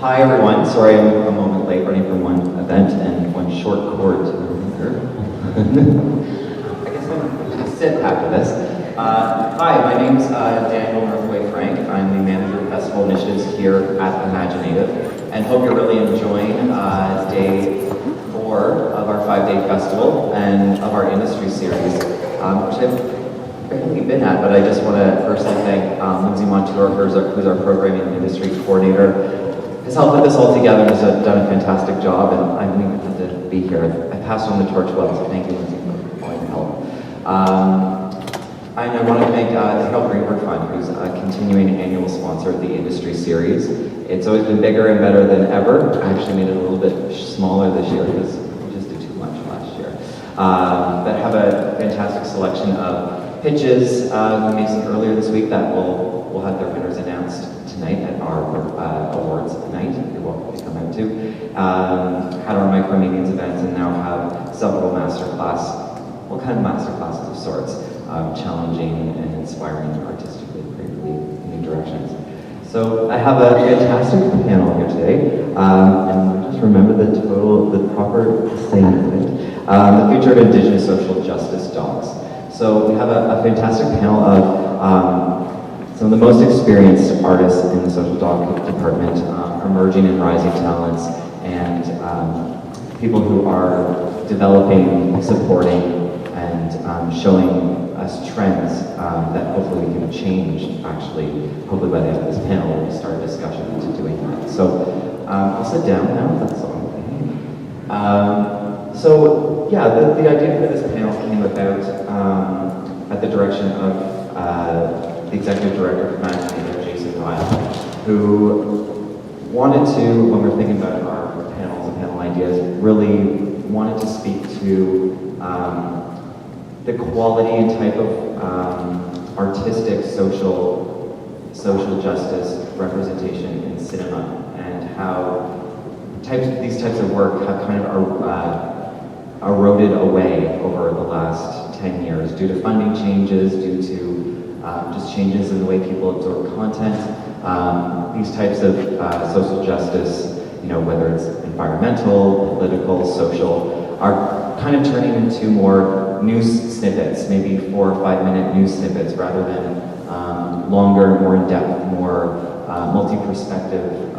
Hi everyone, sorry I'm a moment late, running from one event and one short cord to another. I guess I'm going to sit after this. Hi, my name's Daniel Northway-Frank. I'm the manager of festival initiatives here at imagineNATIVE, and hope you're really enjoying day 4 of our 5-day festival and of our industry series, which I've barely been at, but I just want to firstly thank Lindsay Montour, who's our programming and industry coordinator, has helped put this all together and has done a fantastic job, and I'm really glad to be here. I passed on the torch well, so thank you, Lindsay, for all your help. I want to thank the Harold Greenberg Fund, who's a continuing annual sponsor of the industry series. It's always been bigger and better than ever. I actually made it a little bit smaller this year because we just did too much last year. But have a fantastic selection of pitches we made some earlier this week that we'll have their winners announced tonight at our awards night. You're welcome to come out too. Had our micro-medians events and now have several what kind of masterclasses of sorts, challenging and inspiring artistically, creatively, in new directions. So I have a fantastic panel here today, and just remember the proper saying of it. The future of Indigenous social justice docs. So we have a fantastic panel of some of the most experienced artists in the social doc department, emerging and rising talents, and people who are developing, supporting, and showing us trends that hopefully we can change, actually. Hopefully by the end of this panel, we'll start a discussion into doing that. So I'll sit down now, if that's all okay. So yeah, the idea for this panel came about at the direction of the executive director of imagineNATIVE, Jason Ryle, who wanted to, when we were thinking about our panels and panel ideas, really wanted to speak to the quality and type of artistic social justice representation in cinema, and how these types of work have kind of eroded away over the last 10 years due to funding changes, due to just changes in the way people absorb content. These types of social justice, whether it's environmental, political, social, are kind of turning into more news snippets, maybe 4 or 5 minute news snippets, rather than longer, more in-depth, more multi-perspective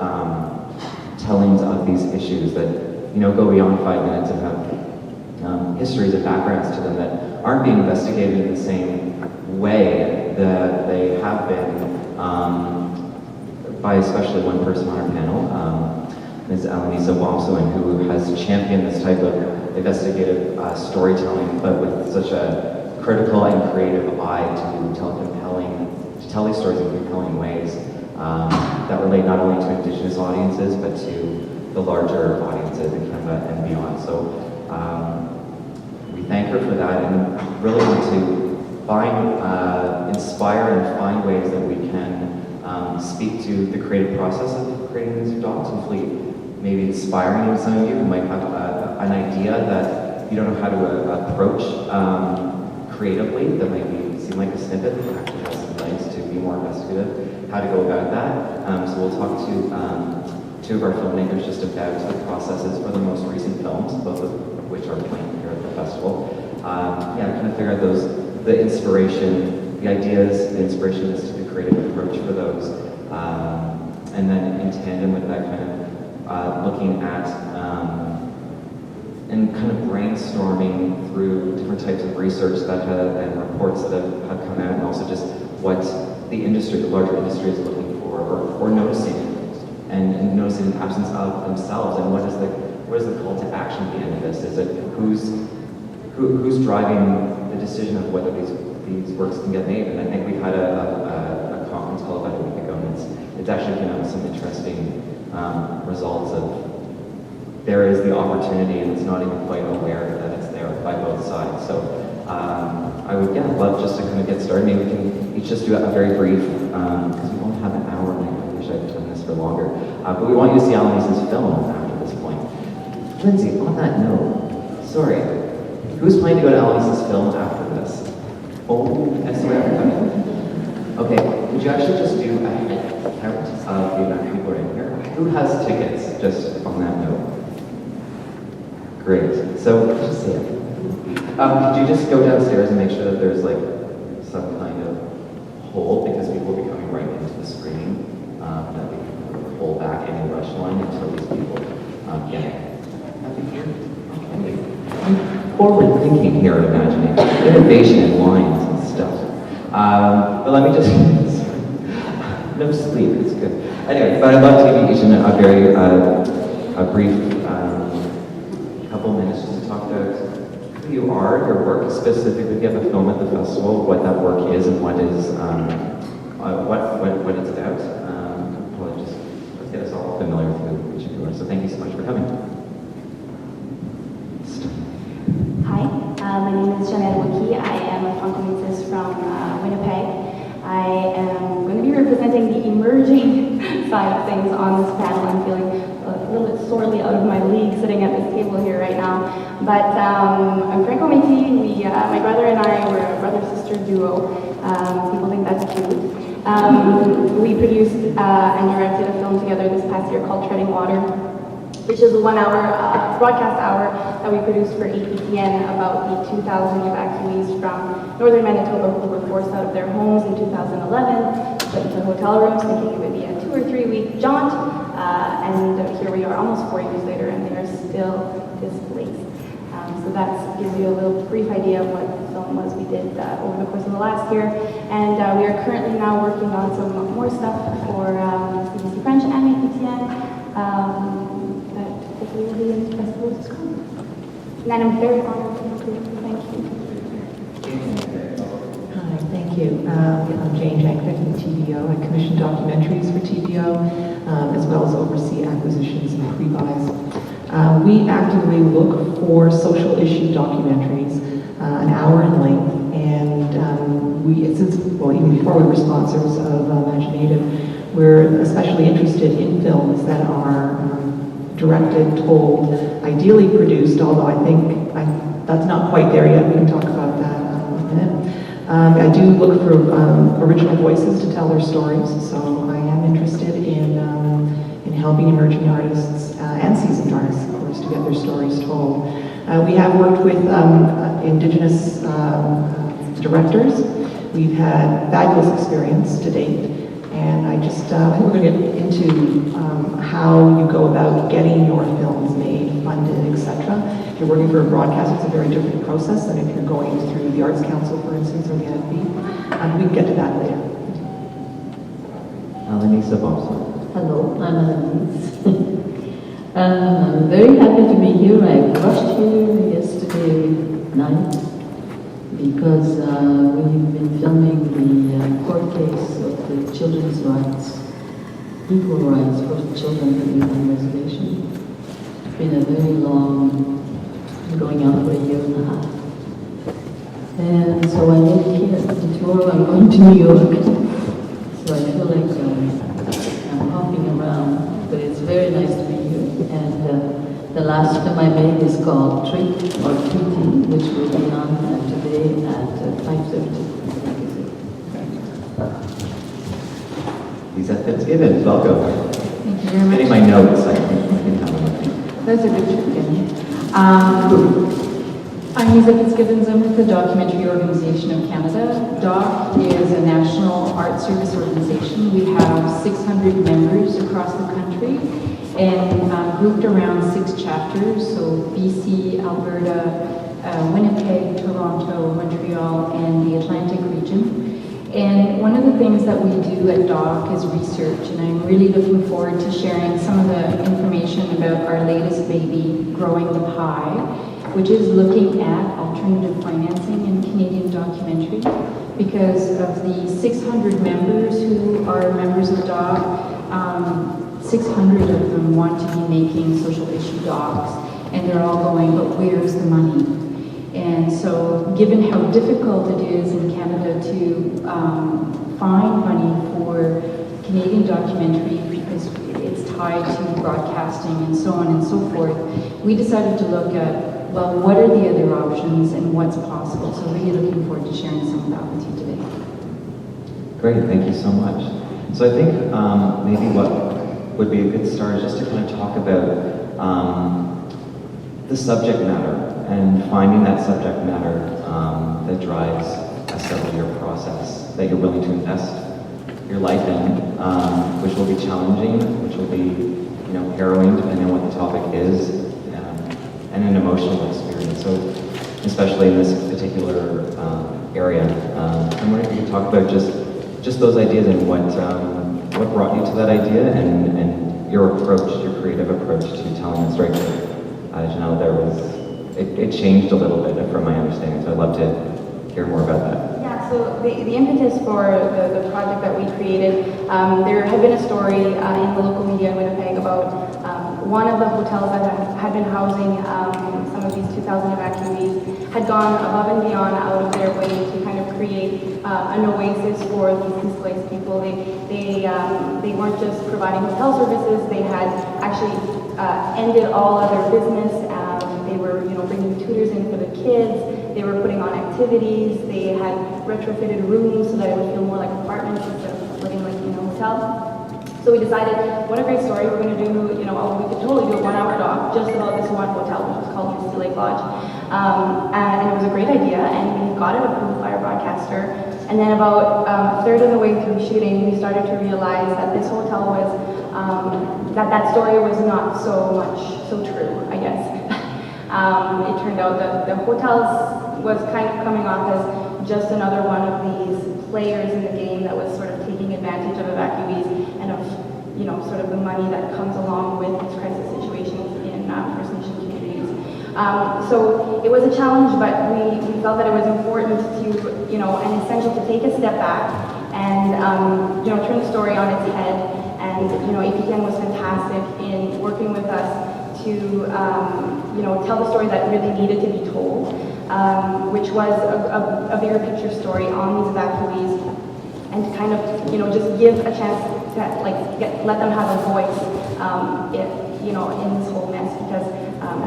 tellings of these issues that go beyond 5 minutes and have histories and backgrounds to them that aren't being investigated in the same way that they have been by especially one person on our panel, Ms. Alanis Obomsawin, who has championed this type of investigative storytelling, but with such a critical and creative eye to tell these stories in compelling ways that relate not only to Indigenous audiences, but to the larger audiences in Canada and beyond. So we thank her for that, and really want to inspire and find ways that we can speak to the creative process of creating these docs, hopefully maybe inspiring some of you who might have an idea that you don't know how to approach creatively, that might seem like a snippet, but actually has some legs to be more investigative, how to go about that. So we'll talk to 2 of our filmmakers just about the processes for the most recent films, both of which are playing here at the festival. Kind of figure out the inspiration, the ideas, the inspiration as to the creative approach for those. And then in tandem with that, kind of looking at and kind of brainstorming through different types of research that and reports that have come out, and also just what the industry, the larger industry, is looking for or noticing, and noticing the absence of themselves, and what is the call to action at the end of this? Is it who's driving the decision of whether these works can get made? And I think we've had a conference call about a week ago, and it's actually given us some interesting results of there is the opportunity, and it's not even quite aware that it's there by both sides. So I would love just to kind of get started. Maybe we can each just do a very brief, because we only have an hour, and I wish I'd done this for longer. But we want you to see Alanis's film after this point. Lindsay, on that note, sorry, who's planning to go to Alanis's film after this? Oh, I swear. Okay, would you actually just do a head count of the amount of people in here? Who has tickets, just on that note? Great. So, just say it. Could you just go downstairs and make sure that there's like some kind of hold, because people will be coming right into the screen, that we can pull back any rush line until these people get it. Forward thinking here at imagineNATIVE, innovation in lines and stuff. But let me just, no sleep, it's good. Anyway, but I'd love to give you each a very a brief couple minutes just to talk about who you are, your work specifically. If you have a film at the festival, what that work is and what is what it's about. Let's get us all familiar with who each of you are. So thank you so much for coming. Hi, my name is Janelle Wookey. I am a filmmaker from Winnipeg. I am going to be representing the emerging side of things on this panel. I'm feeling a little bit sorely out of my league sitting at this table here right now. But I'm Franco-Métis. My brother and I were a brother-sister duo. People think that's cute. We produced and directed a film together this past year called Treading Water, which is a 1 hour broadcast hour that we produced for APTN about the 2,000 evacuees from northern Manitoba who were forced out of their homes in 2011, put into hotel rooms thinking it would be a 2 or 3 week jaunt, and here we are almost 4 years later and they are still displaced. So that gives you a little brief idea of what the film was we did over the course of the last year. And we are currently now working on some more stuff for CBC French and APTN. That hopefully will be in the festival this come. And I'm very honored to include. Thank you. Hi, thank you. I'm Jane Jankovic from TVO. I commission documentaries for TVO, as well as oversee acquisitions and pre-buys. We actively look for social issue documentaries, an hour in length, and even before we were sponsors of imagineNATIVE, we're especially interested in films that are directed, told, ideally produced, although I think that's not quite there yet. We can talk about that in a minute. I do look for original voices to tell their stories, so I am interested in helping emerging artists and seasoned artists, of course, to get their stories told. We have worked with Indigenous directors. We've had fabulous experience to date, and I think we're going to get into how you go about getting your films made, funded, etc. If you're working for a broadcast, it's a very different process than if you're going through the Arts Council, for instance, or the NFB. We can get to that later. Alanis Obomsawin. Hello, I'm Alanis. I'm very happy to be here. I rushed here yesterday night because we've been filming the court case of the children's rights, equal rights for the children who live on the reservation. It's been a very long, going on for a year and a half. And so I live here. And tomorrow I'm going to New York. So I feel like I'm hopping around, but it's very nice to be here. And the last film I made is called Treat or Treaty, which will be on today at 5:30. He's at Fitzgibbons. Welcome. Thank you very much. Getting my notes. I can have them. That's a good trip, again. I'm Lisa Fitzgibbons. I'm with the Documentary Organization of Canada. DOC is a national art service organization. We have 600 members across the country and grouped around 6 chapters, so BC, Alberta, Winnipeg, Toronto, Montreal, and the Atlantic region. And one of the things that we do at DOC is research, and I'm really looking forward to sharing some of the information about our latest baby, Growing the Pie, which is looking at alternative financing in Canadian documentary. Because of the 600 members who are members of DOC, 600 of them want to be making social issue docs, and they're all going, but where's the money? And so given how difficult it is in Canada to find money for Canadian documentary because it's tied to broadcasting and so on and so forth, we decided to look at, well, what are the other options and what's possible? So really looking forward to sharing some of that with you today. Great, thank you so much. So I think maybe what would be a good start is just to kind of talk about the subject matter and finding that subject matter that drives a several-year process that you're willing to invest your life in, which will be challenging, which will be harrowing depending on what the topic is, and an emotional experience. So, especially in this particular area, I'm wondering if you could talk about just those ideas and what brought you to that idea and your approach, your creative approach to telling that story. Janelle, it changed a little bit from my understanding, so I'd love to hear more about that. Yeah, so the impetus for the project that we created, there had been a story in the local media in Winnipeg about one of the hotels that had been housing some of these 2,000 evacuees had gone above and beyond out of their way to kind of create an oasis for these displaced people. They weren't just providing hotel services, they had actually ended all other business. They were bringing tutors in for the kids. They were putting on activities. They had retrofitted rooms so that it would feel more like apartments instead of living like in a hotel. So we decided, what a great story. We're going to do, we could totally do a 1-hour doc just about this one hotel, which was called Misty Lake Lodge. And it was a great idea, and we got it approved by our broadcaster. And then about a third of the way through shooting, we started to realize that this hotel was, that story was not so true, I guess. It turned out that the hotels was kind of coming off as just another one of these players in the game that was sort of taking advantage of evacuees and of, sort of the money that comes along with these crisis situations in First Nation communities. So it was a challenge, but we felt that it was important to, and essential to take a step back and, turn the story on its head. And, APTN was fantastic in working with us to, tell the story that really needed to be told, which was a bigger picture story on these evacuees, and to kind of, just give a chance to, let them have a voice, in this whole mess. Because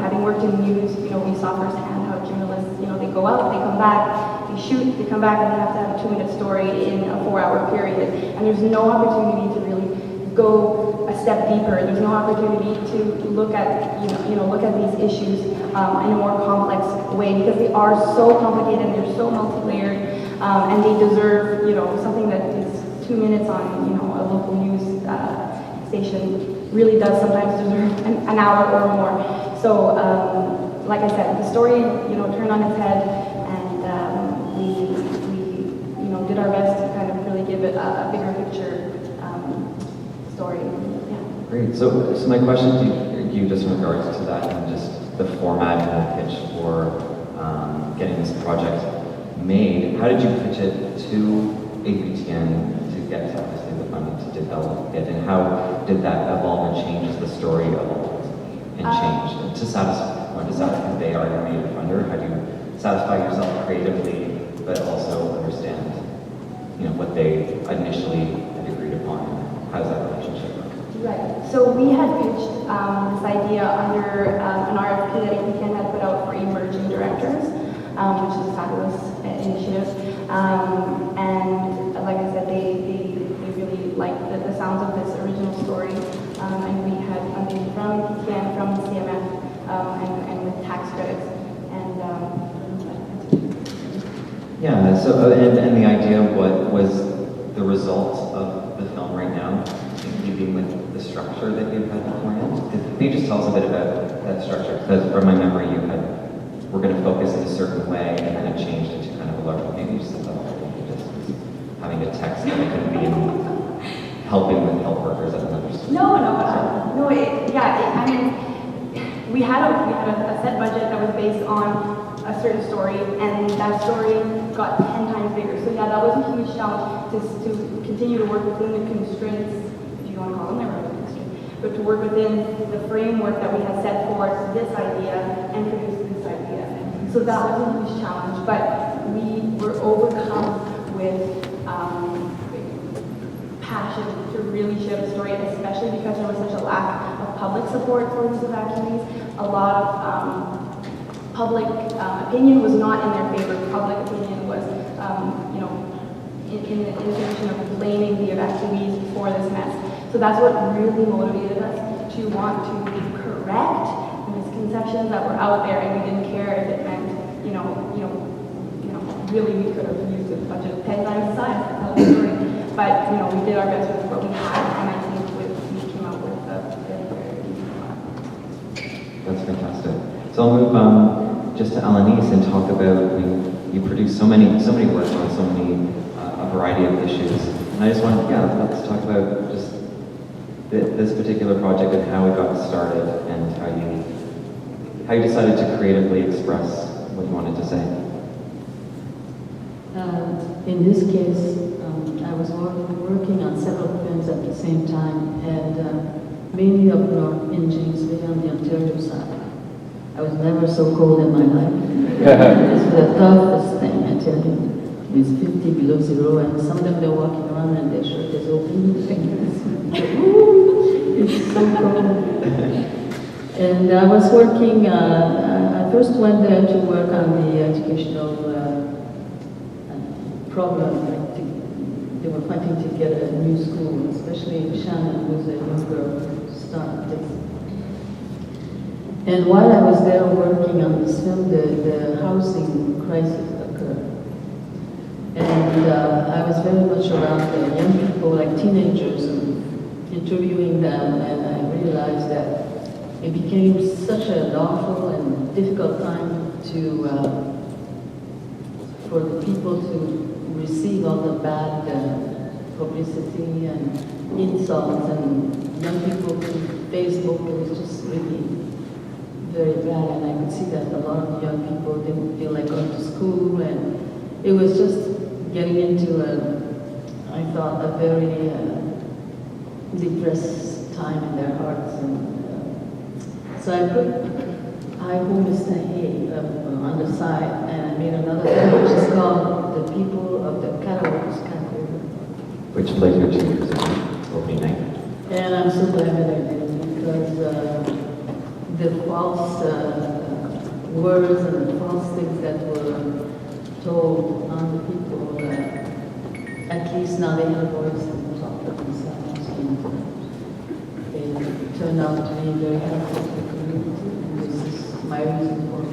having worked in news, we saw firsthand how journalists, they go out, they come back, they shoot, they come back, and they have to have a 2-minute story in a 4-hour period. And there's no opportunity to really go a step deeper. There's no opportunity to look at, look at these issues in a more complex way, because they are so complicated and they're so multi-layered, and they deserve, something that is 2 minutes on, a local news station really does sometimes deserve an hour or more. So, like I said, the story, turned on its head, and we, did our best to kind of really give it a bigger picture story. Yeah. Great. So my question to you, just in regards to that, and just the format and the pitch for getting this project made, how did you pitch it to APTN to get obviously the funding to develop it, and how did that evolve and change as the story evolved and changed to satisfy? Because they are your native funder, how do you satisfy yourself creatively, but also understand, what they initially had agreed upon? How does that relationship work? Right. So we had pitched this idea under an RFP that APTN had put out for emerging directors, which is a fabulous initiative. And like I said, they really liked the sounds of this original story. And we had funding from APTN, from the CMF, and with tax credits. And yeah. So and the idea of what was the result of the film right now, in keeping with the structure that you've had beforehand. Can you just tell us a bit about that structure? Because from my memory, we're going to focus in a certain way, and then it changed into kind of a larger, maybe just having a text that could be helping with help workers at another school. No. I mean, we had a set budget that was based on a certain story, and that story got 10 times bigger. So yeah, that was a huge challenge to continue to work within the constraints, if you want to call them, they were constraints, but to work within the framework that we had set for this idea and produce this idea. So that was a huge challenge, but we were overcome with passion to really share the story, especially because there was such a lack of public support for these evacuees. A lot of public opinion was not in their favor. Public opinion was, in the position of blaming the evacuees for this mess. So that's what really motivated us to want to correct the misconceptions that were out there, and we didn't care if it meant, really we could have used a bunch of pen knives size to tell the story. But, we did our best with what we had, and I think we came up with a very decent one. That's fantastic. So I'll move just to Alanis and talk about, you produce so many works on so many, a variety of issues. And I just wanted, let's talk about just this particular project and how it got started and how you decided to creatively express what you wanted to say. In this case, I was working on several films at the same time, and mainly up north in Janesville on the Ontario side. I was never so cold in my life. It's the toughest thing, I tell you. It's 50 below zero, and some of them they're walking around and their shirt is open. It's so cold. And I was working, I first went there to work on the educational problem. They were fighting to get a new school, especially Shannon, who's a young girl who started this. And while I was there working on this film, the housing crisis occurred. And I was very much around the young people, like teenagers, and interviewing them, and I realized that it became such an awful and difficult time for the people to receive all the bad publicity and insults, and young people through Facebook. It was just really very bad, and I could see that a lot of young people didn't feel like going to school, and it was just getting into I thought, a very depressed time in their hearts. And so I put I Home is the Hay on the side, and I made another film which is called The People of the Catawalks River. Which played here 2 years ago, opening night. And I'm so glad that I did, because the false words and the false things that were told on the people, at least now they have a voice and talk for themselves. And they turned out to be very helpful to the community. And this is my reason for it.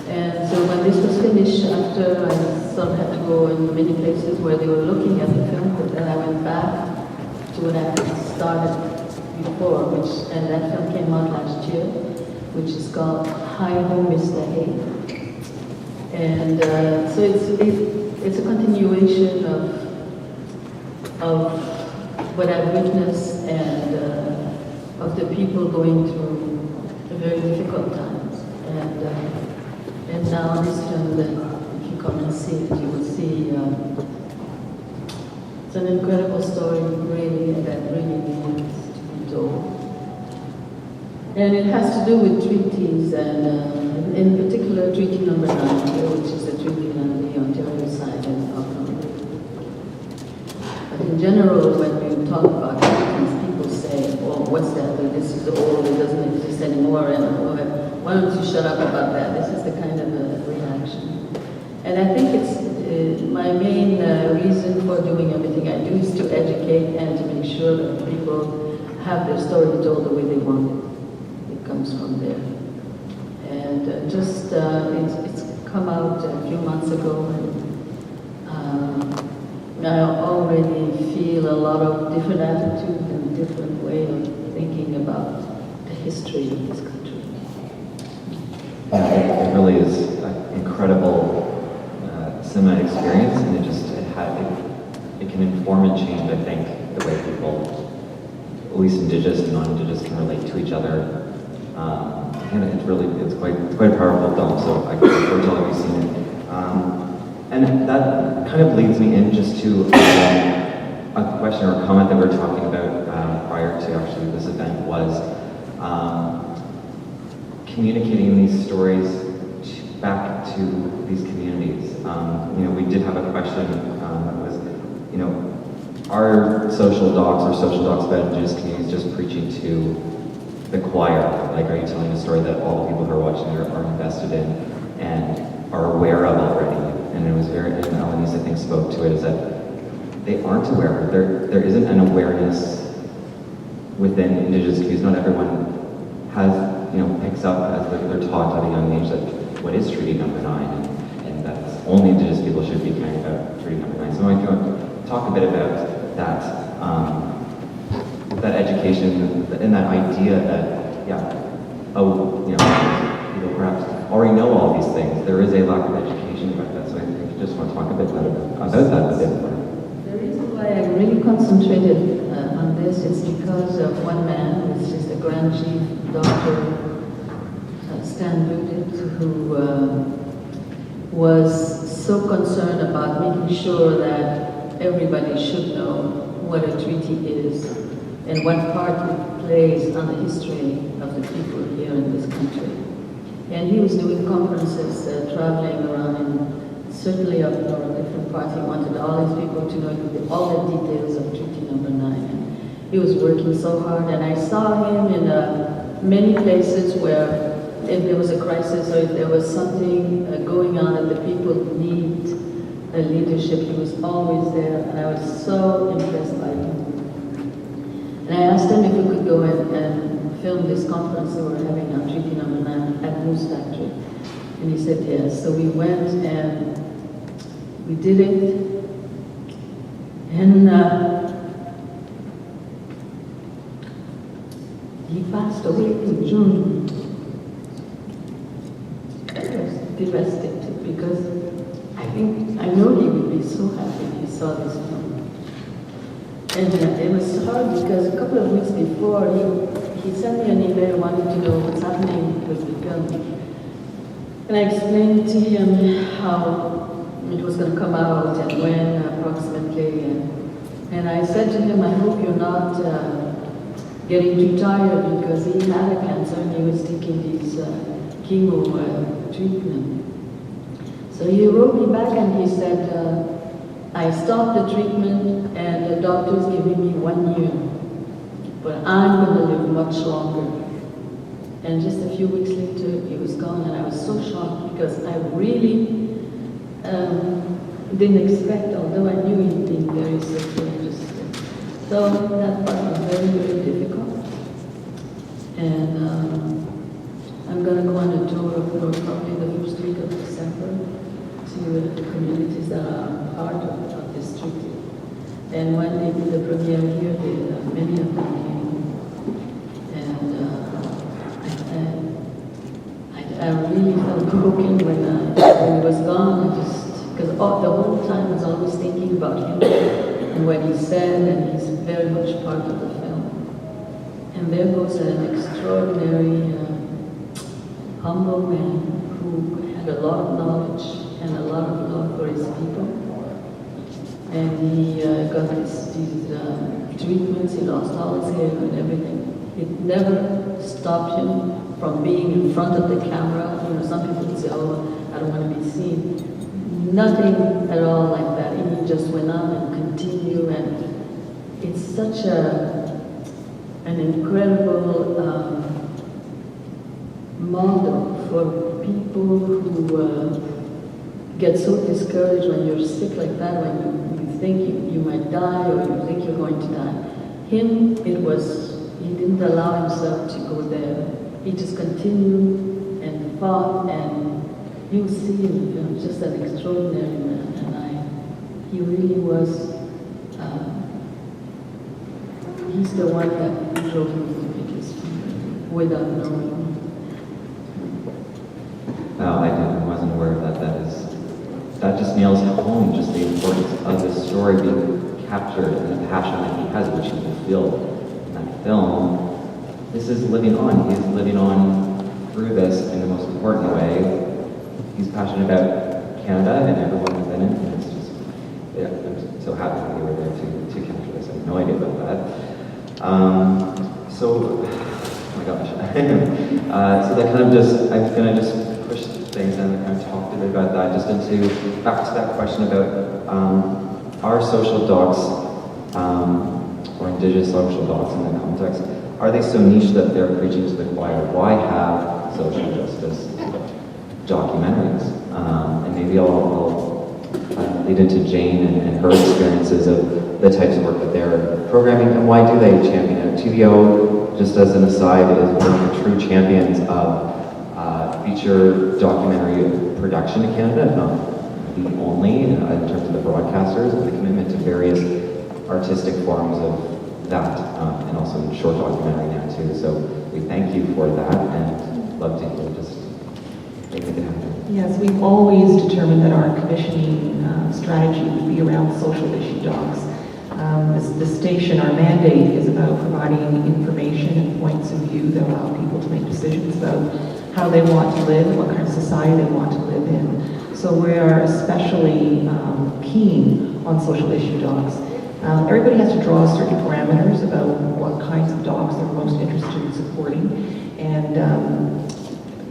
And so when this was finished, after I sort of had to go in many places where they were looking at the film, but then I went back to when I started before, and that film came out last year, which is called Hi Ho Mr. Hay. And so it's a continuation of what I've witnessed and of the people going through very difficult times. And now this film, if you come and see it, you will see it's an incredible story, really, that really needs to be told. And it has to do with treaties, and in particular, Treaty Number 9, which is the treaty on the Ontario side and of But in general, when you talk about treaties, people say, "Oh, what's that? This is old. It doesn't exist anymore." And why don't you shut up about that? This is the kind of a reaction. And I think it's my main reason for doing everything I do is to educate and to make sure that people have their story told the way they want it. It comes from there. And it's come out a few months ago, and I already feel a lot of different attitudes and different way of thinking about the history of this country. It really is an incredible cinema experience, and it can inform and change, I think, the way people, at least Indigenous and non-Indigenous, can relate to each other. And it's quite a powerful film, so I look forward to all of you seeing it. And that kind of leads me in just to a question or a comment that we were talking about prior to actually this event was communicating these stories back to these communities. We did have a question that was, are social docs or social docs about Indigenous communities just preaching to the choir? Like, are you telling a story that all the people who are watching are invested in and are aware of already? And it was and Alanis, I think, spoke to it, is that they aren't aware. There isn't an awareness within Indigenous communities. Not everyone has, picks up as they're taught at a young age that what is Treaty Number 9, and that only Indigenous people should be caring about Treaty Number 9. So I want to talk a bit about that education and that idea that, people perhaps already know all these things. There is a lack of education about that. So I think I just want to talk a bit about that a bit more. The reason why I really concentrated on this is because of one man, which is the Grand Chief, Dr. Stan Budit, who was so concerned about making sure that everybody should know what a treaty is and what part it plays on the history of the people here in this country. And he was doing conferences, traveling around in certainly up north, different parts. He wanted all these people to know all the details of Treaty Number 9. And he was working so hard, and I saw him in many places where if there was a crisis or if there was something going on and the people need a leadership, he was always there, and I was so impressed by him. And I asked him if we could go and film this conference that we're having on Treaty Number 9 at Moose Factory. And he said yes. So we went and we did it. And he passed away in June. I was devastated because I know he would be so happy if he saw this film. And it was hard because a couple of weeks before, he sent me an email wanting to know what's happening with the film. And I explained to him how it was going to come out and when approximately. And I said to him, I hope you're not getting too tired, because he had a cancer and he was taking these chemo treatment. So he wrote me back and he said, I stopped the treatment and the doctor's giving me 1 year, but I'm going to live much longer. And just a few weeks later, he was gone, and I was so shocked because I really didn't expect, although I knew he'd been very sick. So that part was very, very difficult. And I'm going to go on a tour of North, probably the first week of December, to the communities that are part of this treaty. And when they did the premiere here, many of them came. And I really felt broken when he was gone. Because the whole time I was always thinking about him and what he said, and he's very much part of the film. And there goes an extraordinary, humble man who had a lot of knowledge and a lot of love for his people. And he got these treatments, he lost all his hair and everything. It never stopped him from being in front of the camera. Some people would say, oh, I don't want to be seen. Nothing at all like that. He just went on and continued, and it's such an incredible model for people who get so discouraged when you're sick like that, when you think you might die or you think you're going to die. Him, he didn't allow himself to go there. He just continued and fought, and you see him, just an extraordinary man. And he really was, he's the one that drove me to pick his finger without knowing. No, I wasn't aware of that. That just nails home just the importance of this story being captured and the passion that he has, which he fulfilled in that film. This is living on. He is living on through this in the most important way. He's passionate about Canada and everyone within it. And it's just, I'm so happy that you were there to capture this. I had no idea about that. Oh my gosh. So that kind of I'm going to just push things and kind of talk a bit about that, just back to that question about are social docs or Indigenous social docs in that context, are they so niche that they're preaching to the choir? Why have social justice documentaries? And maybe I'll try to lead into Jane and her experiences of the types of work that they're programming, and why do they champion it. TVO, just as an aside, is one of the true champions of feature documentary production in Canada, if not the only, in terms of the broadcasters, and the commitment to various artistic forms of that, and also short documentary now too. So we thank you for that, and love to hear just make it happen. Yes, we've always determined that our commissioning strategy would be around social issue docs. The station, our mandate is about providing information and points of view that allow people to make decisions about how they want to live, what kind of society they want to live in. So we are especially keen on social issue docs. Everybody has to draw certain parameters about what kinds of docs they're most interested in supporting. And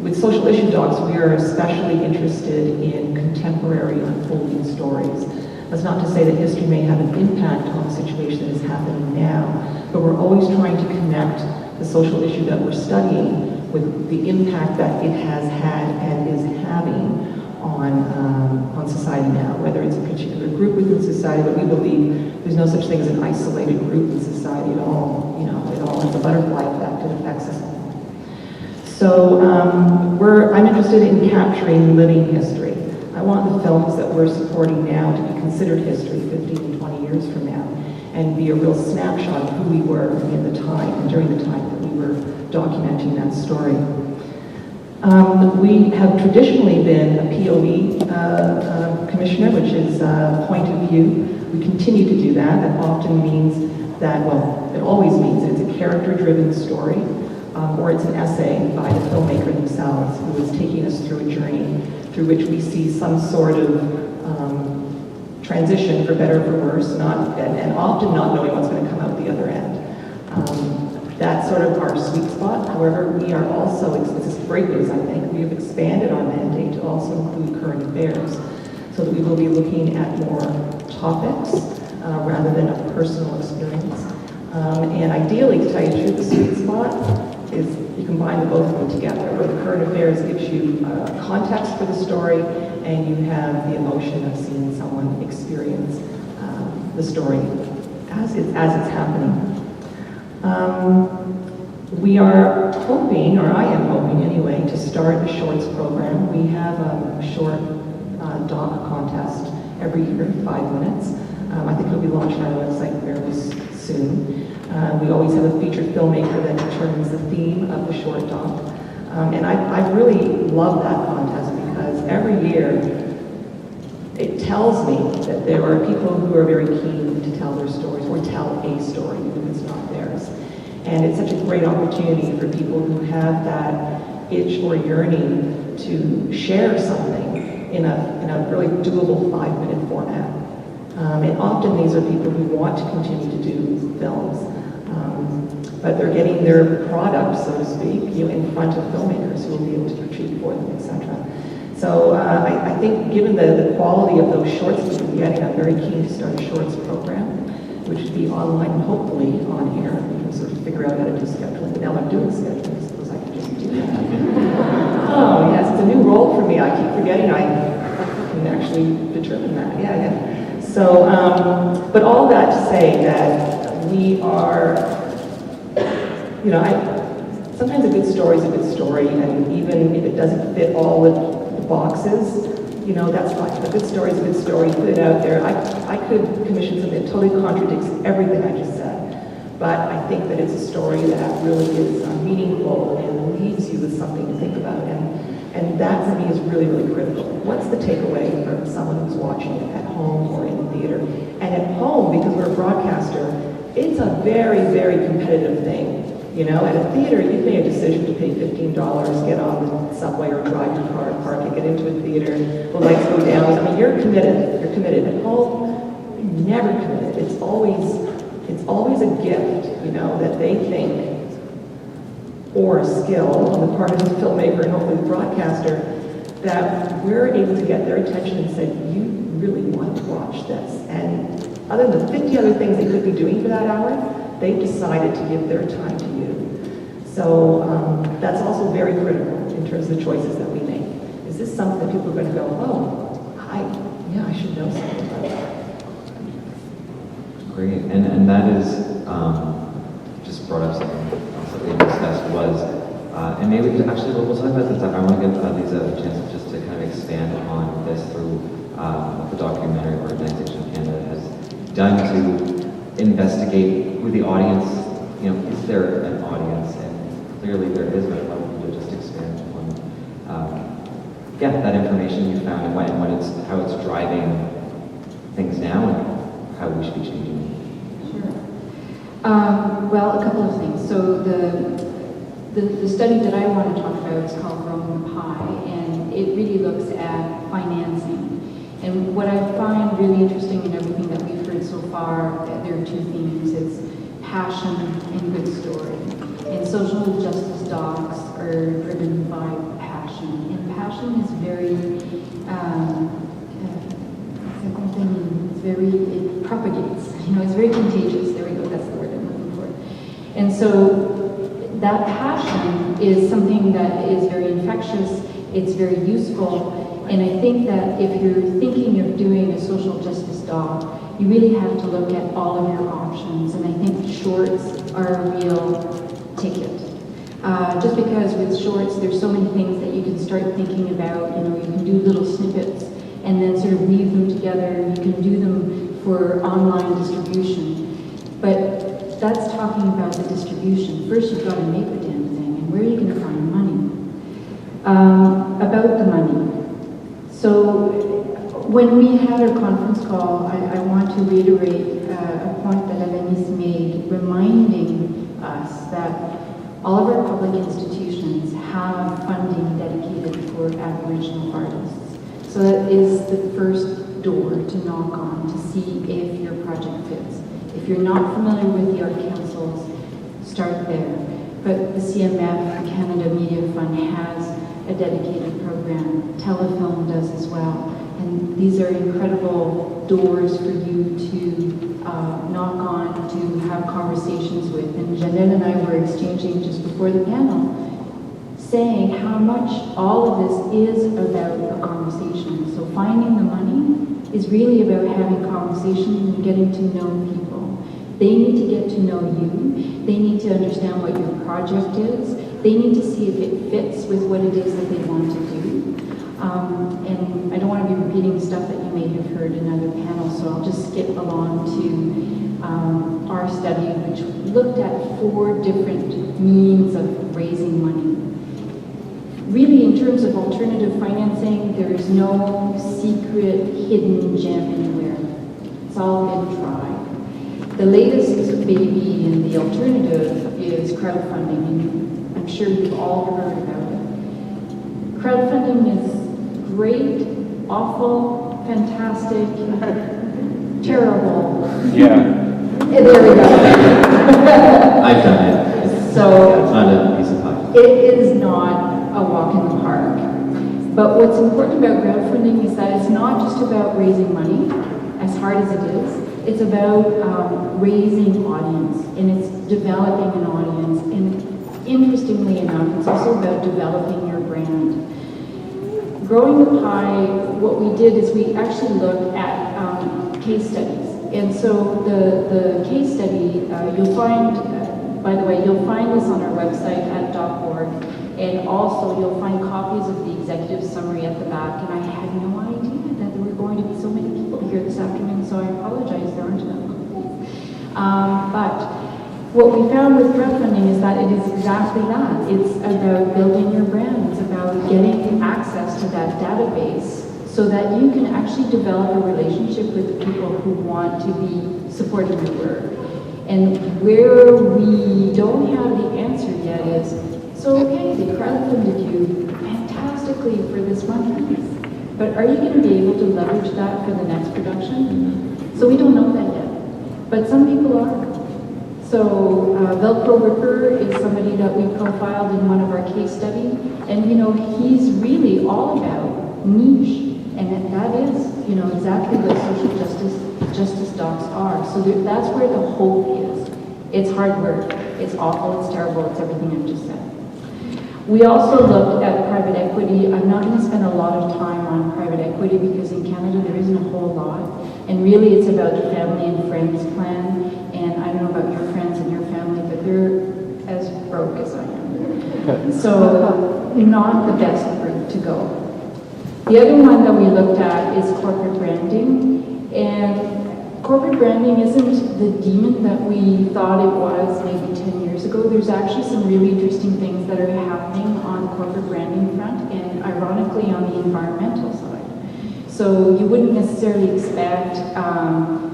with social issue docs, we are especially interested in contemporary unfolding stories. That's not to say that history may have an impact on the situation that is happening now, but we're always trying to connect the social issue that we're studying with the impact that it has had and is having on society now, whether it's a particular group within society, but we believe there's no such thing as an isolated group in society at all. You know, it all has a butterfly effect, it affects us all. So I'm interested in capturing living history. I want the films that we're supporting now to be considered history 15 and 20 years from now, and be a real snapshot of who we were in the time, and during the time that we were documenting that story. We have traditionally been a POV commissioner, which is point of view. We continue to do that. That often means that, well, it always means it's a character-driven story, or it's an essay by the filmmaker themselves, who is taking us through a journey through which we see some sort of transition, for better or for worse, and often not knowing what's going to come out the other end. That's sort of our sweet spot. However, we are also, this is great news, I think, we have expanded our mandate to also include current affairs, so that we will be looking at more topics rather than a personal experience. And ideally, to tell you the truth, the sweet spot is you combine the both of them together, where the current affairs gives you context for the story, and you have the emotion of seeing someone experience the story as it's happening. We are hoping, or I am hoping anyway, to start a shorts program. We have a short doc contest every year, 5 minutes. I think it'll be launched on our website fairly soon. We always have a featured filmmaker that determines the theme of the short doc. And I really love that contest, because every year it tells me that there are people who are very keen to tell their stories, or tell a story, even if it's not theirs. And it's such a great opportunity for people who have that itch or yearning to share something in a really doable 5-minute format. And often these are people who want to continue to do films, but they're getting their product, so to speak, in front of filmmakers who will be able to critique for them, etc. So I think, given the quality of those shorts that we're getting, I'm very keen to start a shorts program, which would be online, hopefully on air. We can sort of figure out how to do scheduling. But now I'm doing scheduling, I suppose I can just do that. Oh yes, it's a new role for me. I keep forgetting I can actually determine that. Yeah. So, but all that to say that we are, sometimes a good story is a good story, and even if it doesn't fit all the boxes, that's fine. A good story is a good story. Put it out there. I could commission something that totally contradicts everything I just said, but I think that it's a story that really is meaningful and leaves you with something to think about, and that for me is really, really critical. What's the takeaway for someone who's watching it at home or in the theater? And at home, because we're a broadcaster, it's a very, very competitive thing. At a theater, you've made a decision to pay $15, get on the subway or drive your car, park it, get into a theater, the lights go down. I mean, you're committed. You're committed. At home, you're never committed. It's always a gift, that they think, or a skill on the part of the filmmaker and hopefully the broadcaster, that we're able to get their attention and say, you really want to watch this. And other than the 50 other things they could be doing for that hour, they've decided to give their time to you. So that's also very critical in terms of the choices that we make. Is this something that people are going to go, oh, I should know something. Great, and that is just brought up something else that we discussed was, and maybe we could actually we'll talk about this. I want to give Lisa a chance just to kind of expand on this through what the documentary organization of Canada has done to investigate who the audience, is there an audience? And clearly there is, but why don't you just expand on that information you found and how it's driving things now and how we should be changing it. Sure. Well, a couple of things. So the study that I want to talk about is called Growing the Pie, and it really looks at financing. And what I find really interesting in everything that we've heard so far, there are two themes. It's passion and good story. And social justice docs are driven by passion. And passion is very, it propagates. It's very contagious. There we go, that's the word I'm looking for. And so that passion is something that is very infectious, it's very useful, and I think that if you're thinking of doing a social justice doc, you really have to look at all of your options, and I think shorts are a real ticket. Just because with shorts, there's so many things that you can start thinking about. You can do little snippets and then sort of weave them together. You can do them for online distribution. But that's talking about the distribution. First, you've got to make the damn thing, and where are you going to find money? About the money. So when we had our conference call, I want to reiterate a point that Alanis made, reminding us that all of our public institutions have funding dedicated for Aboriginal artists. So that is the first door to knock on to see if your project fits. If you're not familiar with the art councils, start there. But the CMF, the Canada Media Fund, has a dedicated program. Telefilm does as well. And these are incredible doors for you to knock on, to have conversations with. And Janelle and I were exchanging just before the panel, saying how much all of this is about a conversation. So finding the money is really about having conversations and getting to know people. They need to get to know you. They need to understand what your project is. They need to see if it fits with what it is that they want to do. And I don't want to be repeating stuff that you may have heard in other panels, so I'll just skip along to our study, which looked at 4 different means of raising money. Really, in terms of alternative financing, there is no secret hidden gem anywhere. It's all been tried. The latest baby in the alternative is crowdfunding, and I'm sure you've all heard about it. Crowdfunding is great, awful, fantastic, terrible. Yeah. There we go. I've done it. It's not a piece of pie. It is not a walk in the park. But what's important about crowdfunding is that it's not just about raising money, as hard as it is. It's about raising audience, and it's developing an audience. And interestingly enough, it's also about developing your brand. Growing the Pie, what we did is we actually looked at case studies. And so the case study, you'll find, by the way, you'll find this on our website at .org, and also you'll find copies of the executive summary at the back, and I had no idea that there were going to be so many people here this afternoon, so I apologize, there aren't enough copies. But what we found with crowdfunding is that it is exactly that. It's about building your brand. It's about getting access to that database so that you can actually develop a relationship with the people who want to be supporting your work. And where we don't have the answer yet is, so okay, they crowdfunded you fantastically for this month, but are you going to be able to leverage that for the next production? So we don't know that yet, but some people are. So Velcro Ripper is somebody that we profiled in one of our case studies, and he's really all about niche, and that is exactly what social justice docs are. So that's where the hope is. It's hard work, it's awful, it's terrible, it's everything I've just said. We also looked at private equity. I'm not going to spend a lot of time on private equity because in Canada there isn't a whole lot. And really it's about the family and friends plan. And I don't know about your friends and your family, but they're as broke as I am. So not the best route to go. The other one that we looked at is corporate branding. And corporate branding isn't the demon that we thought it was maybe 10 years ago. There's actually some really interesting things that are happening on the corporate branding front and ironically on the environmental side. So you wouldn't necessarily expect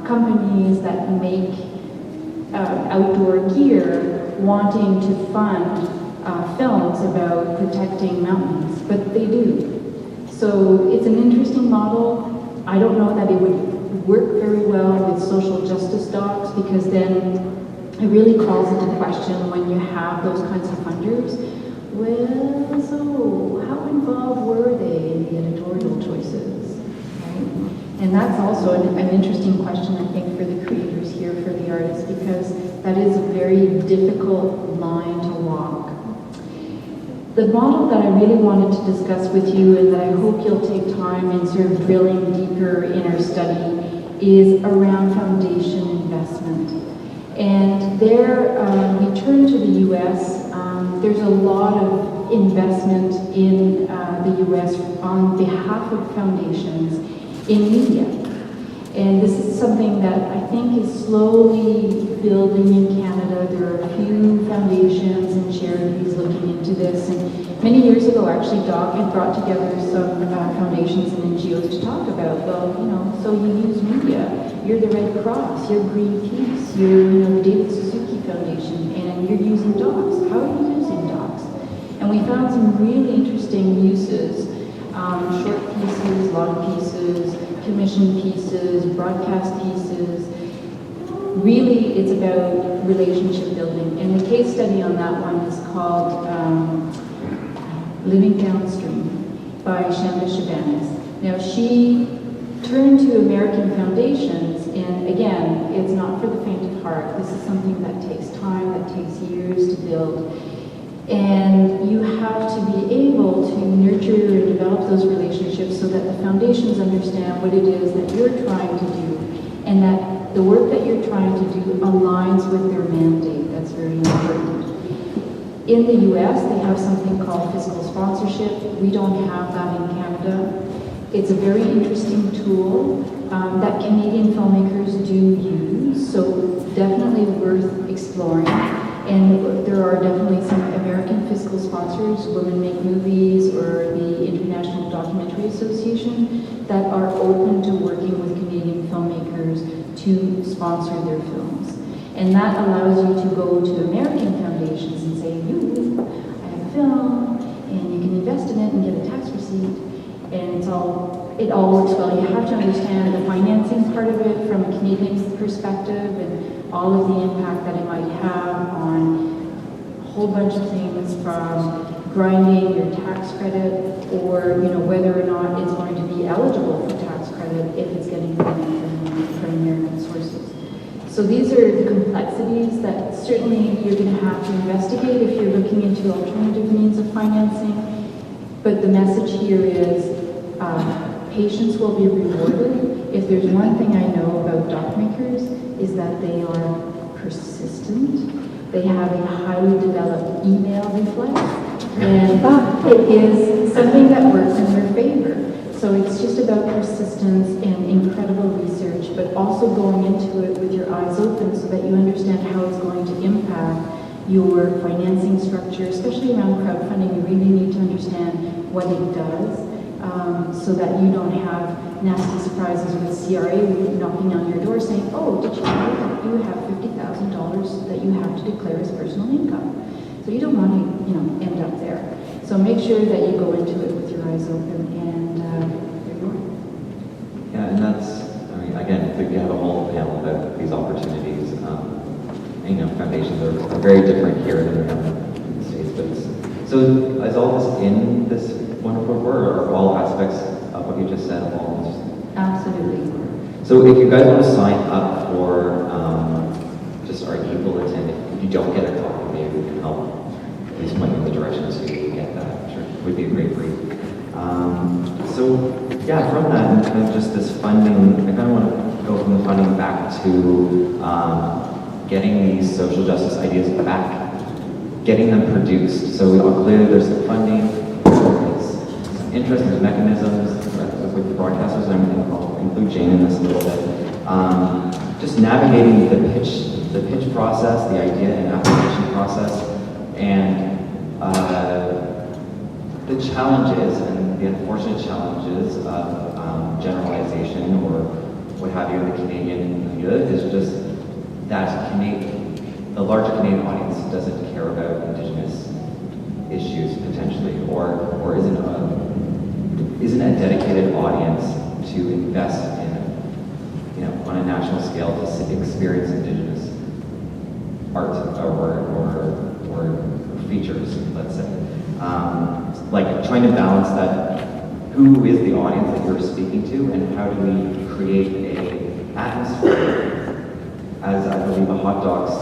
companies that make outdoor gear wanting to fund films about protecting mountains, but they do. So it's an interesting model. I don't know that it would work very well with social justice docs because then it really calls into question when you have those kinds of funders. Well, so how involved were they in the editorial choices? Right? And that's also an interesting question, I think, for the creators here, for the artists, because that is a very difficult line to walk. The model that I really wanted to discuss with you and that I hope you'll take time in sort of drilling deeper in our study is around foundation investment. And there, we turn to the U.S. There's a lot of investment in the U.S. on behalf of foundations in media. And this is something that I think is slowly building in Canada. There are a few foundations and charities looking into this. And many years ago, actually, Doc had brought together some foundations and NGOs to talk about, well, you know, so you use media. You're the Red Cross, you're Greenpeace, you're, you know, the David Suzuki Foundation, and you're using docs. How are you using docs? And we found some really interesting uses, short pieces, long pieces, commission pieces, broadcast pieces. Really, it's about relationship building. And the case study on that one is called Living Downstream by Shanda Shabanis. Now, she turned to American foundations, and again, it's not for the faint of heart. This is something that takes time, that takes years to build. And you have to be able to nurture and develop those relationships so that the foundations understand what it is that you're trying to do and that the work that you're trying to do aligns with their mandate. That's very important. In the US, they have something called fiscal sponsorship. We don't have that in Canada. It's a very interesting tool that Canadian filmmakers do use, so definitely worth exploring. And there are definitely some American fiscal sponsors, Women Make Movies or the International Documentary Association, that are open to working with Canadian filmmakers to sponsor their films. And that allows you to go to American foundations and say, I have a film, and you can invest in it and get a tax receipt. And it all works well. You have to understand the financing part of it from a Canadian perspective and all of the impact that it might have on a whole bunch of things from grinding your tax credit or, you know, whether or not it's going to be eligible for tax credit if it's getting money from American sources. So these are the complexities that certainly you're going to have to investigate if you're looking into alternative means of financing. But the message here is patience will be rewarded. If there's one thing I know about doc makers is that they are persistent. They have a highly developed email reflex, and it is something that works in their favor. So it's just about persistence and incredible research, but also going into it with your eyes open so that you understand how it's going to impact your financing structure, especially around crowdfunding. You really need to understand what it does so that you don't have nasty surprises with CRA knocking on your door saying, oh, did you know that you have $50,000 that you have to declare as personal income? So you don't want to, end up there. So make sure that you go into it with your eyes open, and there you are. Yeah, and that's, again, we have a whole panel about these opportunities. Foundations are very different here than we have in the States. But so is all this in this wonderful report, or are all aspects of what you just said almost? Absolutely. So if you guys want to sign up for just our e-bulletin, if you don't get a copy, maybe we can help at least point you in the direction so you can get that. Sure, would be a great brief. So yeah, from that and kind of just this funding, I kind of want to to getting these social justice ideas back, getting them produced. So clearly there's some funding, there's interest, there's mechanisms with the broadcasters, and I'll include Jane in this a little bit. Just navigating the pitch process, the idea and application process, and the challenges and the unfortunate challenges of generalization or what have you in the Canadian media is just that the larger Canadian audience doesn't care about Indigenous issues potentially, or isn't a dedicated audience to invest in, on a national scale to experience Indigenous art or features, let's say. Like trying to balance that, who is the audience that you're speaking to, and how do we create an atmosphere, as I believe a Hot Docs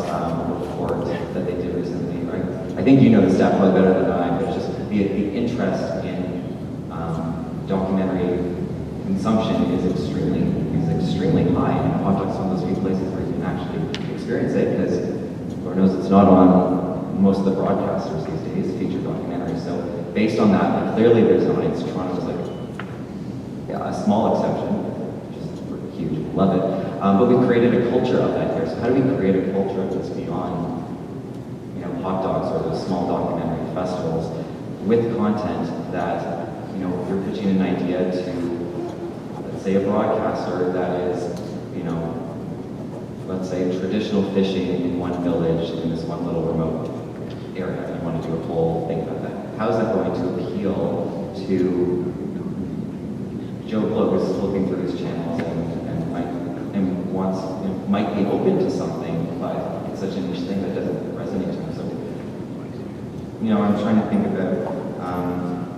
report that they did recently, right? I think you know the stat probably better than I, but it's just the interest in documentary consumption is extremely high, and Hot Docs is one of those few places where you can actually experience it, because Lord knows it's not on most of the broadcasters these days, feature documentaries. So based on that, like, clearly there's an audience. Toronto is like a small exception, just huge, love it. But we created a culture of that here. So how do we create a culture that's beyond, Hot Docs or those small documentary festivals, with content that, you're pitching an idea to, let's say, a broadcaster that is, let's say traditional fishing in one village in this one little remote area. You want to do a whole thing about that. How is that going to appeal to Joe Blow, who's flipping through his channels and might be open to something, but it's such a niche thing that doesn't resonate to him. So, I'm trying to think about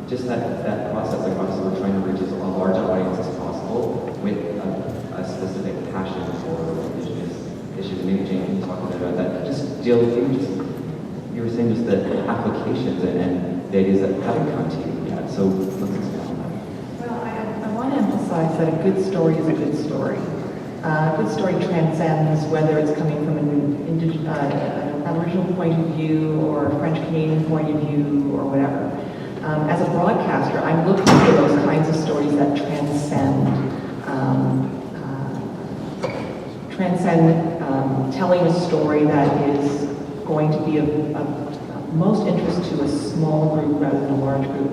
just that process. Like, obviously, we're trying to reach as large an audience as possible with a specific passion for Indigenous issues. Maybe Jane can talk a bit about that. You were saying just the applications and the ideas that haven't come to you yet. So let's expand on that. Well, I want to emphasize that a good story is a good story. A good story transcends whether it's coming from an Aboriginal point of view or a French Canadian point of view or whatever. As a broadcaster, I'm looking for those kinds of stories that transcend telling a story that is going to be of most interest to a small group rather than a large group.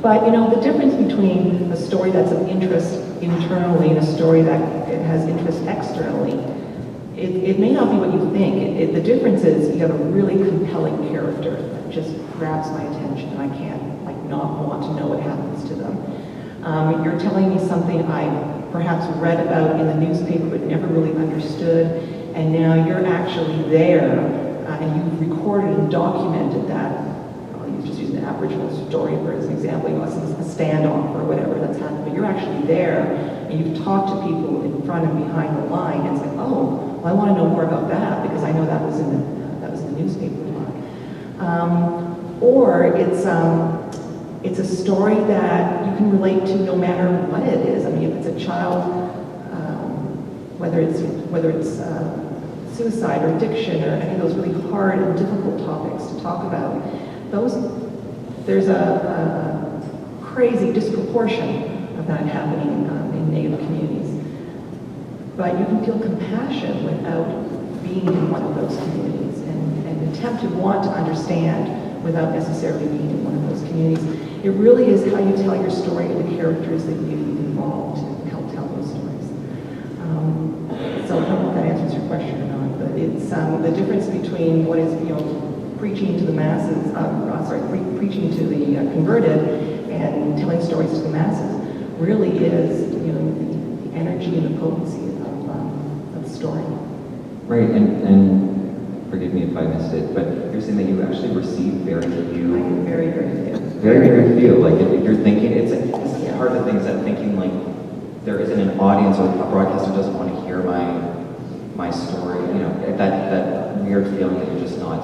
But the difference between a story that's of interest internally and a story that has interest externally, it may not be what you think. The difference is you have a really compelling character that just grabs my attention, and I can't not want to know what happens to them. You're telling me something I perhaps read about in the newspaper but never really understood, and now you're actually there, and you've recorded and documented that. I'll just use an Aboriginal story for as an example. A standoff or whatever that's happened, but you're actually there, and you've talked to people in front and behind the line, and it's like, oh, well, I want to know more about that because I know that was in the newspaper. Or it's a story that you can relate to no matter what it is. I mean, if it's a child, whether it's suicide or addiction or any of those really hard and difficult topics to talk about, there's a crazy disproportion of that happening in Native communities. But you can feel compassion without being in one of those communities and attempt to want to understand without necessarily being in one of those communities. It really is how you tell your story and the characters that you involve to help tell those stories. So I don't know if that answers your question or not, but it's the difference between what is, preaching to the masses, preaching to the converted and telling stories to the masses really is, the energy and the potency of the story. Right, and forgive me if I missed it, but you're saying that you actually receive very few. Very, very few. Very, very few. Like if you're thinking, it's hard to think that thinking like there isn't an audience or a broadcaster doesn't want to hear my story. That weird feeling that you're just not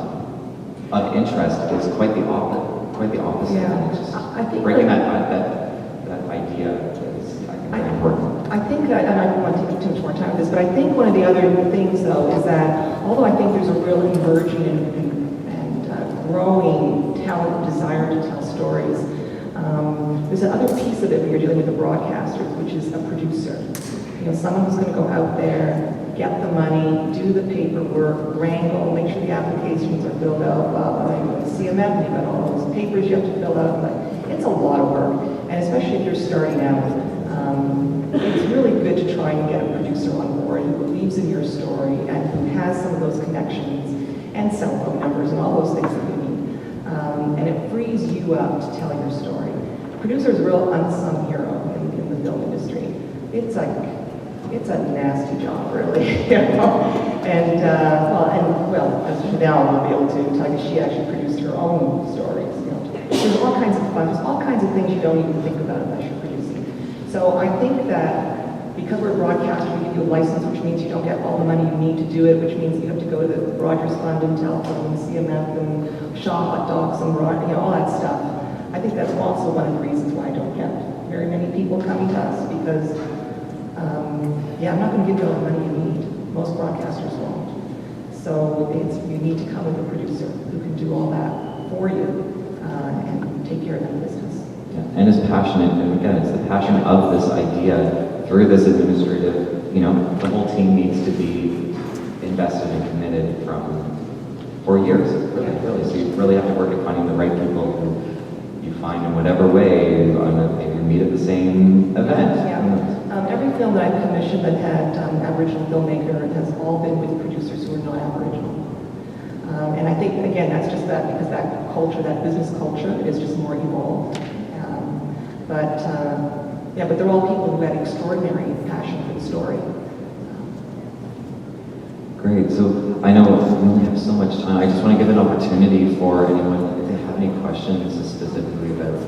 of interest is quite the opposite. Quite the opposite. Yeah. And it's just I think breaking that idea is, I think, very important. I think, and I don't want to take too much more time with this, but I think one of the other things, though, is that although I think there's a real emerging and growing talent, desire to tell stories, there's another piece of it when you're dealing with the broadcasters, which is a producer. You know, someone who's going to go out there, get the money, do the paperwork, wrangle, make sure the applications are filled out, blah, blah, blah. You see a map, you've got all those papers you have to fill out. Like, it's a lot of work, and especially if you're starting out, it's really good to try and get a producer on board who believes in your story and who has some of those connections and cell phone numbers and all those things that you need. And it frees you up to tell your story. Producer is a real unsung hero in the film industry. It's a nasty job, really. You know? And as Janelle will be able to tell you, she actually produced her own stories. You know, there's all kinds of fun. There's all kinds of things you don't even think about unless you're producing. So I think that because we're broadcasting, we give you a license, which means you don't get all the money you need to do it, which means you have to go to the Rogers Fund and telephone and CMF and shop hot dogs and all that stuff. I think that's also one of the reasons why I don't get very many people coming to us because, I'm not going to give you all the money you need. Most broadcasters won't. So you need to come with a producer who can do all that for you and take care of that business. Yeah. And is passionate, and again, it's the passion of this idea through this administrative, the whole team needs to be invested and committed for years, really. So you really have to work at finding the right people who you find in whatever way, maybe you meet at the same event. Yeah. Every film that I've commissioned that had Aboriginal filmmaker has all been with producers who are not Aboriginal. And I think, again, that's just that because that culture, that business culture is just more evolved. But they're all people who had extraordinary passion for the story. Great. So I know we only have so much time. I just want to give an opportunity for anyone, if they have any questions specifically about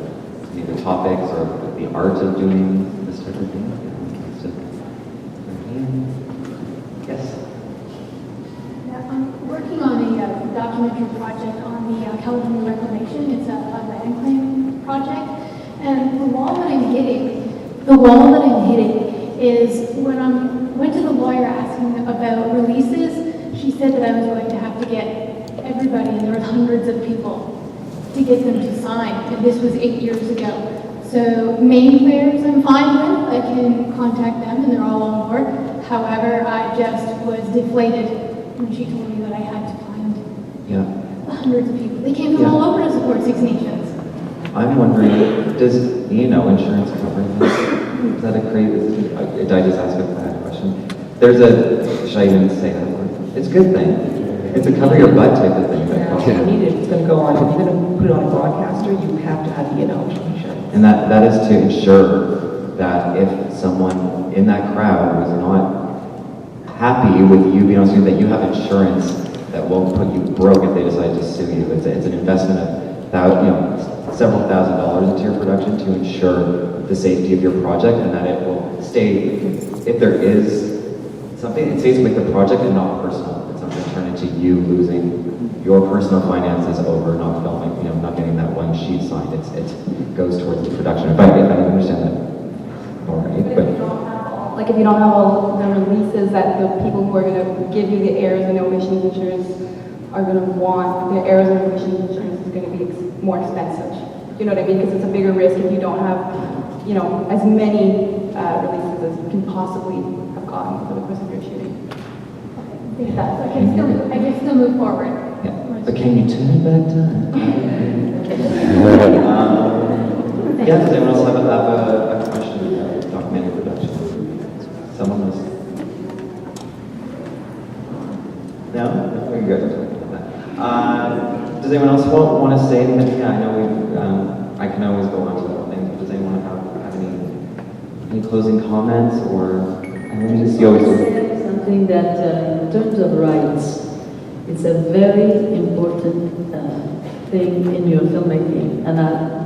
either topics or the art of doing this type of thing. Yes. Yeah, I'm working on a documentary project on the Caledonia Reclamation. It's a land claim project. And the wall that I'm hitting is when I went to the lawyer asking about releases, she said that I was going to have to get everybody, and there were hundreds of people, to get them to sign. And this was 8 years ago. So main players I'm fine with. I can contact them and they're all on board. However, I just was deflated when she told me that I had to find the hundreds of people. They came from all over to support Six Nations. I'm wondering, does insurance cover this? Is that a crazy? Did I just ask a bad question? There's should I even say that word? It's a good thing. It's a cover your butt type of thing. You need it. It's going to go on. If you're going to put it on a broadcaster, you have to have insurance. And that is to ensure that if someone in that crowd was not happy with you being on screen, that you have insurance that won't put you broke if they decide to sue you. It's an investment of several $1,000s into your production to ensure the safety of your project and that it will stay, if there is something, it stays with the project and not personal. It's not going to turn into you losing your personal finances over not filming, not getting that one sheet signed. It goes towards the production. If I understand that all right, but Like if you don't have all the releases that the people who are going to give you the errors and omissions insurance are going to want, the errors and omissions insurance is going to be more expensive. You know what I mean? Because it's a bigger risk if you don't have, as many releases as you can possibly have gotten for the course of your shooting. I think that's, I can still move forward. yeah. But can you tune it back down? Does anyone else have a question about documentary production? Someone else? No? You guys are talking about that. Does anyone else want to say anything? Yeah, I know I can always go on to other things, but does anyone have any closing comments or something that in terms of rights, it's a very important thing in your filmmaking, and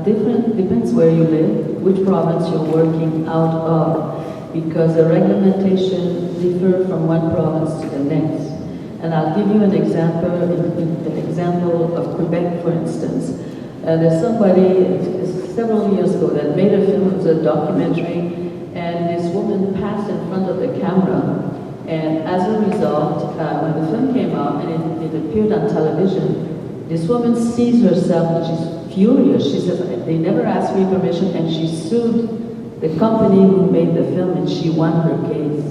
depends where you live, which province you're working out of, because the reglementation differ from one province to the next. And I'll give you an example of Quebec, for instance. There's somebody several years ago that made a film, it was a documentary, and this woman passed And as a result, when the film came out and it appeared on television, this woman sees herself and she's furious. She says, they never asked me permission, and she sued the company who made the film, and she won her case.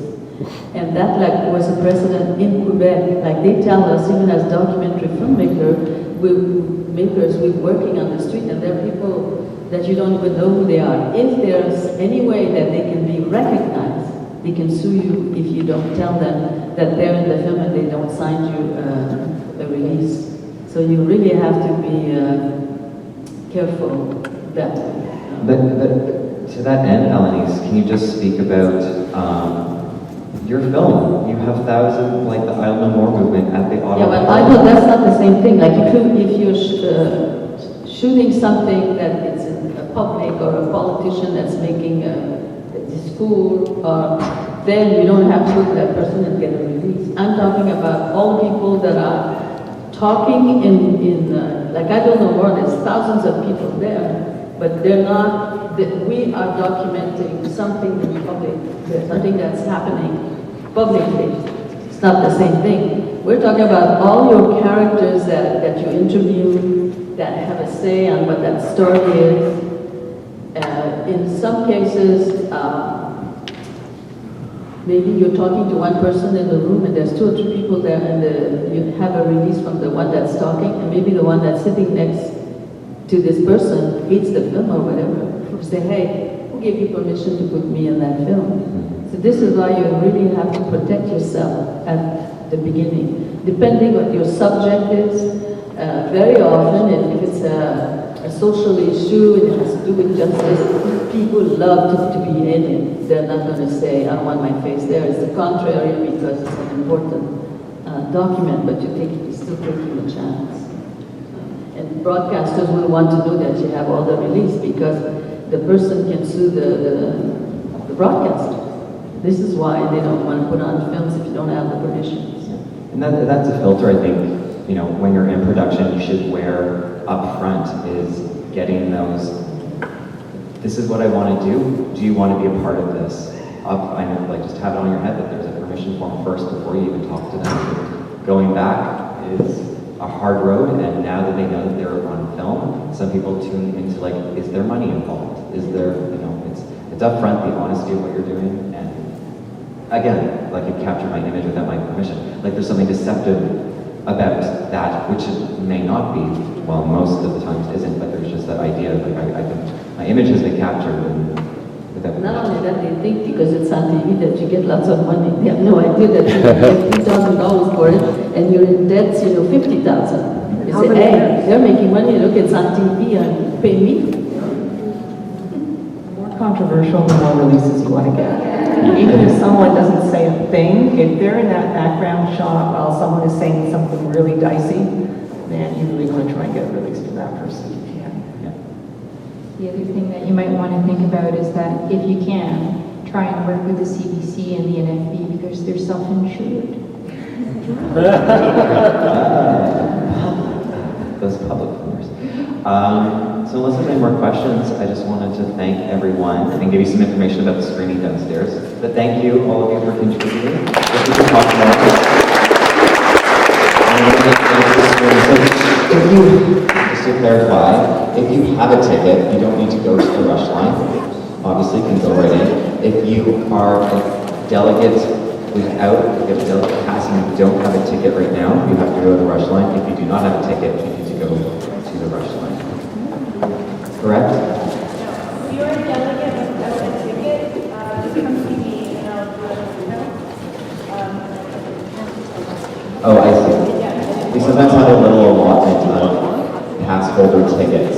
And that was a precedent in Quebec. Like they tell us, even as documentary filmmakers, we're working on the street, and there are people that you don't even know who they are. If there's any way that they can be recognized, they can sue you if you don't tell them that they're in the film and they don't sign you a release. So you really have to be careful that. But to that end, Alanis, can you just speak about your film? You have thousands, like the Isle No More movement at the Ottawa. Yeah, but I know that's not the same thing. Like if you're shooting something that it's in a public or a politician that's making a discourse, then you don't have to look at that person and get a release. I'm talking about all the people that are talking in like I don't know more, there's thousands of people there, but they're not, we are documenting something in public, something that's happening publicly. It's not the same thing. We're talking about all your characters that you interview, that have a say on what that story is. In some cases, maybe you're talking to one person in the room and there's 2 or 3 people there, and you have a release from the one that's talking, and maybe the one that's sitting next to this person hates the film or whatever. You say, hey, who gave you permission to put me in that film? So this is why you really have to protect yourself at the beginning. Depending what your subject is, very often, if it's a social issue, it has to do with justice, people love to be in it. They're not going to say, I don't want my face there. It's the contrary, because it's an important document, but you're still taking a chance. And broadcasters will want to know that you have all the release, because the person can sue the broadcaster. This is why they don't want to put on films if you don't have the permissions. And that's a filter, I think. You know, when you're in production, you should wear up front is getting those, this is what I want to do. Do you want to be a part of this? I know, like, just have it on your head that there's a permission form first before you even talk to them. Going back is a hard road, and now that they know that they're on film, some people tune into, like, is there money involved? Is there, you know, it's up front, the honesty of what you're doing, and again, like, you capture my image without my permission. Like, there's something deceptive about that, which it may not be, well, most of the times isn't, but there's just that idea of, like, I think my image has been captured and without not only that, they think because it's on TV that you get lots of money. They have no idea that you get $3,000 for it, and you're in debt, $50,000. You say, hey, they're making money, look, it's on TV, and pay me. The more controversial, the more releases you want to get. Even if someone doesn't say a thing, if they're in that background shot while someone is saying something really dicey, man, you really want to try and get a release from that person if you can. Yeah. The other thing that you might want to think about is that if you can, try and work with the CBC and the NFB, because they're self-insured. Those public figures. So unless there's any more questions, I just wanted to thank everyone and give you some information about the screening downstairs. But thank you, all of you, for contributing. This is a talk about just to clarify, if you have a ticket, you don't need to go to the rush line. Obviously, you can go right in. If you are a delegate without, if you have a delegate pass and you don't have a ticket right now, you have to go to the rush line. If you do not have a ticket, you need to go to the rush line. Correct? If you're a delegate without a ticket, just come see me and I'll do it. Oh, I see. We sometimes have a little allotment of pass holder tickets.